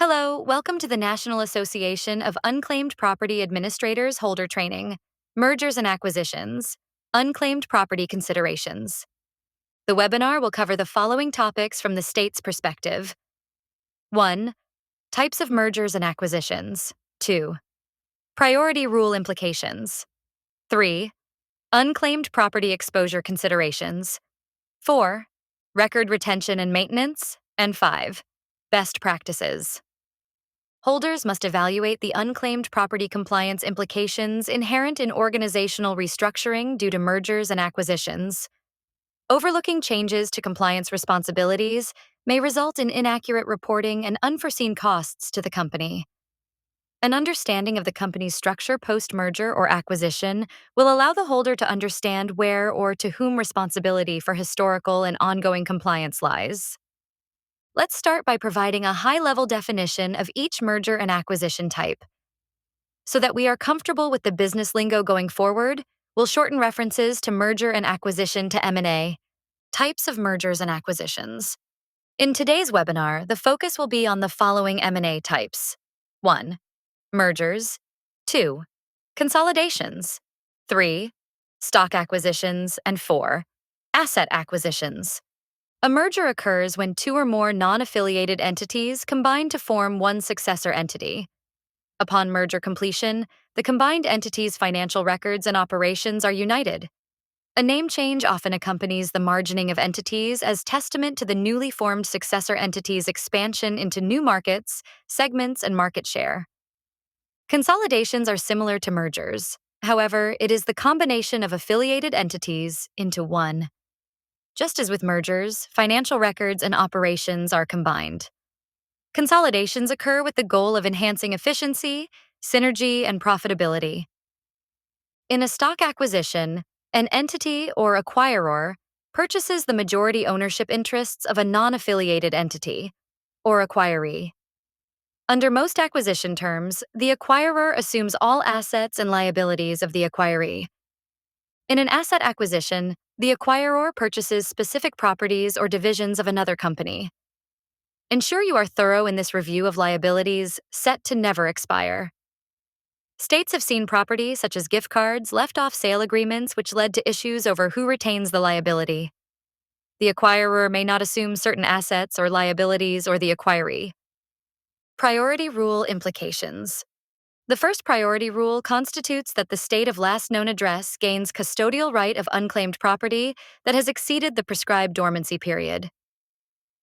Hello, welcome to the National Association of Unclaimed Property Administrators Holder Training, Mergers and Acquisitions, Unclaimed Property Considerations. The webinar will cover the following topics from the state's perspective. 1. Types of mergers and acquisitions. 2. Priority rule implications. 3. Unclaimed property exposure considerations. 4. Record retention and maintenance. And 5. Best practices. Holders must evaluate the unclaimed property compliance implications inherent in organizational restructuring due to mergers and acquisitions. Overlooking changes to compliance responsibilities may result in inaccurate reporting and unforeseen costs to the company. An understanding of the company's structure post-merger or acquisition will allow the holder to understand where or to whom responsibility for historical and ongoing compliance lies. Let's start by providing a high-level definition of each merger and acquisition type. So that we are comfortable with the business lingo going forward, we'll shorten references to merger and acquisition to M&A. Types of mergers and acquisitions. In today's webinar, the focus will be on the following M&A types. 1. Mergers. 2. Consolidations. 3. Stock acquisitions. And 4. Asset acquisitions. A merger occurs when two or more non-affiliated entities combine to form one successor entity. Upon merger completion, the combined entity's financial records and operations are united. A name change often accompanies the margining of entities as testament to the newly formed successor entity's expansion into new markets, segments, and market share. Consolidations are similar to mergers. However, it is the combination of affiliated entities into one. Just as with mergers, financial records and operations are combined. Consolidations occur with the goal of enhancing efficiency, synergy, and profitability. In a stock acquisition, an entity or acquirer purchases the majority ownership interests of a non-affiliated entity, or acquiree. Under most acquisition terms, the acquirer assumes all assets and liabilities of the acquiree. In an asset acquisition, the acquirer purchases specific properties or divisions of another company. Ensure you are thorough in this review of liabilities set to never expire. States have seen property such as gift cards left off sale agreements which led to issues over who retains the liability. The acquirer may not assume certain assets or liabilities or the acquiree. Priority rule implications. The first priority rule constitutes that the state of last known address gains custodial right of unclaimed property that has exceeded the prescribed dormancy period.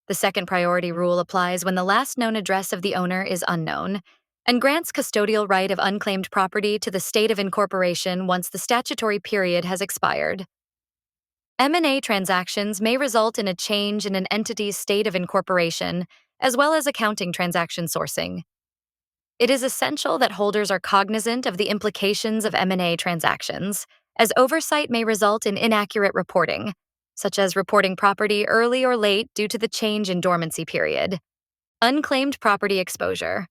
The second priority rule applies when the last known address of the owner is unknown and grants custodial right of unclaimed property to the state of incorporation once the statutory period has expired. M&A transactions may result in a change in an entity's state of incorporation, as well as accounting transaction sourcing. It is essential that holders are cognizant of the implications of M&A transactions, as oversight may result in inaccurate reporting, such as reporting property early or late due to the change in dormancy period. Unclaimed property exposure.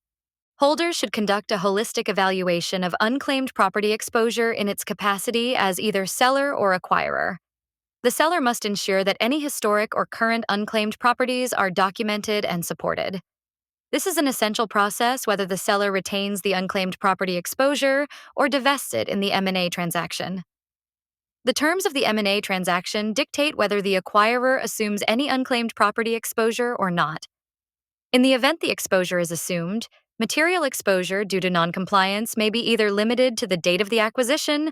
Holders should conduct a holistic evaluation of unclaimed property exposure in its capacity as either seller or acquirer. The seller must ensure that any historic or current unclaimed properties are documented and supported. This is an essential process whether the seller retains the unclaimed property exposure or divests it in the M&A transaction. The terms of the M&A transaction dictate whether the acquirer assumes any unclaimed property exposure or not. In the event the exposure is assumed, material exposure due to noncompliance may be either limited to the date of the acquisition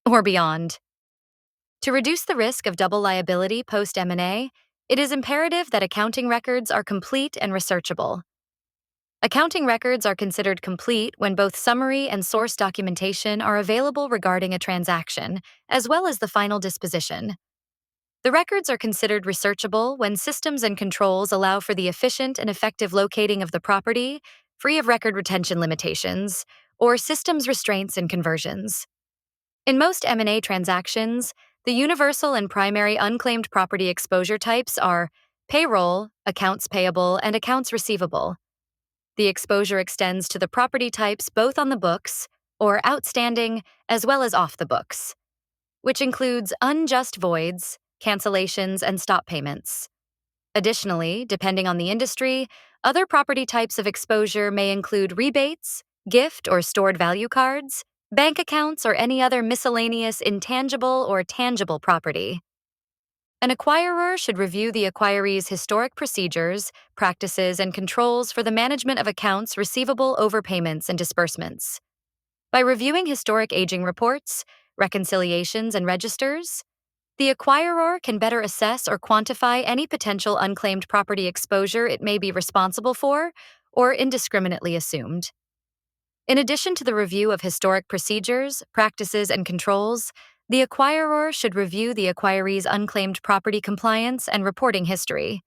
or beyond. To reduce the risk of double liability post-M&A, it is imperative that accounting records are complete and researchable. Accounting records are considered complete when both summary and source documentation are available regarding a transaction, as well as the final disposition. The records are considered researchable when systems and controls allow for the efficient and effective locating of the property, free of record retention limitations, or systems restraints and conversions. In most M&A transactions, the universal and primary unclaimed property exposure types are payroll, accounts payable, and accounts receivable. The exposure extends to the property types both on the books, or outstanding, as well as off the books, which includes unjust voids, cancellations, and stop payments. Additionally, depending on the industry, Other property types of exposure may include rebates, gift or stored value cards, bank accounts, or any other miscellaneous intangible or tangible property. An acquirer should review the acquiree's historic procedures, practices, and controls for the management of accounts receivable overpayments and disbursements. By reviewing historic aging reports, reconciliations, and registers, the acquirer can better assess or quantify any potential unclaimed property exposure it may be responsible for or indiscriminately assumed. In addition to the review of historic procedures, practices, and controls, the acquirer should review the acquiree's unclaimed property compliance and reporting history.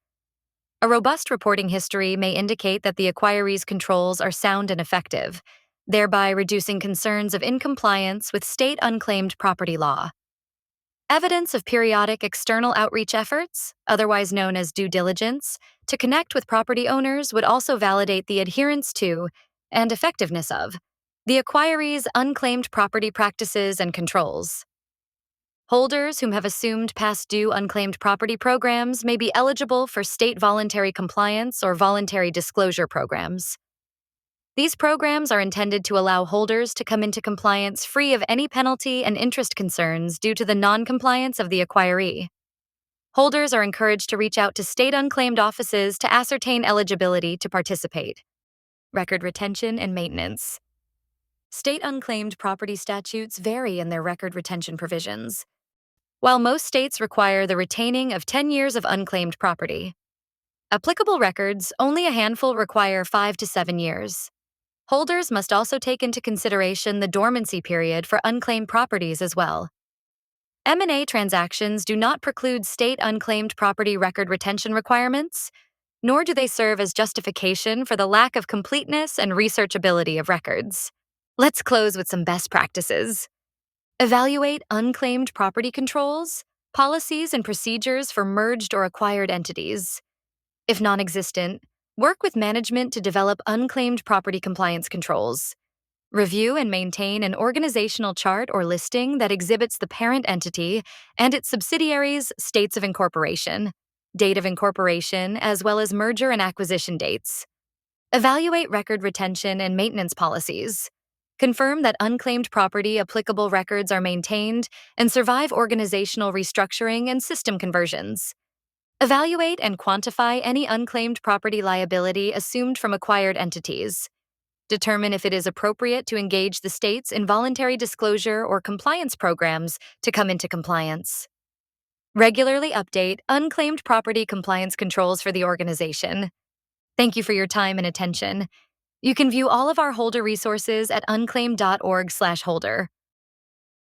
A robust reporting history may indicate that the acquiree's controls are sound and effective, thereby reducing concerns of incompliance with state unclaimed property law. Evidence of periodic external outreach efforts, otherwise known as due diligence, to connect with property owners would also validate the adherence to and effectiveness of the acquiree's unclaimed property practices and controls. Holders whom have assumed past due unclaimed property programs may be eligible for state voluntary compliance or voluntary disclosure programs. These programs are intended to allow holders to come into compliance free of any penalty and interest concerns due to the non-compliance of the acquiree. Holders are encouraged to reach out to state unclaimed offices to ascertain eligibility to participate. Record retention and maintenance. State unclaimed property statutes vary in their record retention provisions. While most states require the retaining of 10 years of unclaimed property, applicable records, only a handful require 5 to 7 years. Holders must also take into consideration the dormancy period for unclaimed properties as well. M&A transactions do not preclude state unclaimed property record retention requirements, nor do they serve as justification for the lack of completeness and researchability of records. Let's close with some best practices. Evaluate unclaimed property controls, policies, and procedures for merged or acquired entities. If non-existent, work with management to develop unclaimed property compliance controls. Review and maintain an organizational chart or listing that exhibits the parent entity and its subsidiaries' states of incorporation, date of incorporation, as well as merger and acquisition dates. Evaluate record retention and maintenance policies. Confirm that unclaimed property applicable records are maintained and survive organizational restructuring and system conversions. Evaluate and quantify any unclaimed property liability assumed from acquired entities. Determine if it is appropriate to engage the states in voluntary disclosure or compliance programs to come into compliance. Regularly update unclaimed property compliance controls for the organization. Thank you for your time and attention. You can view all of our holder resources at unclaimed.org/holder.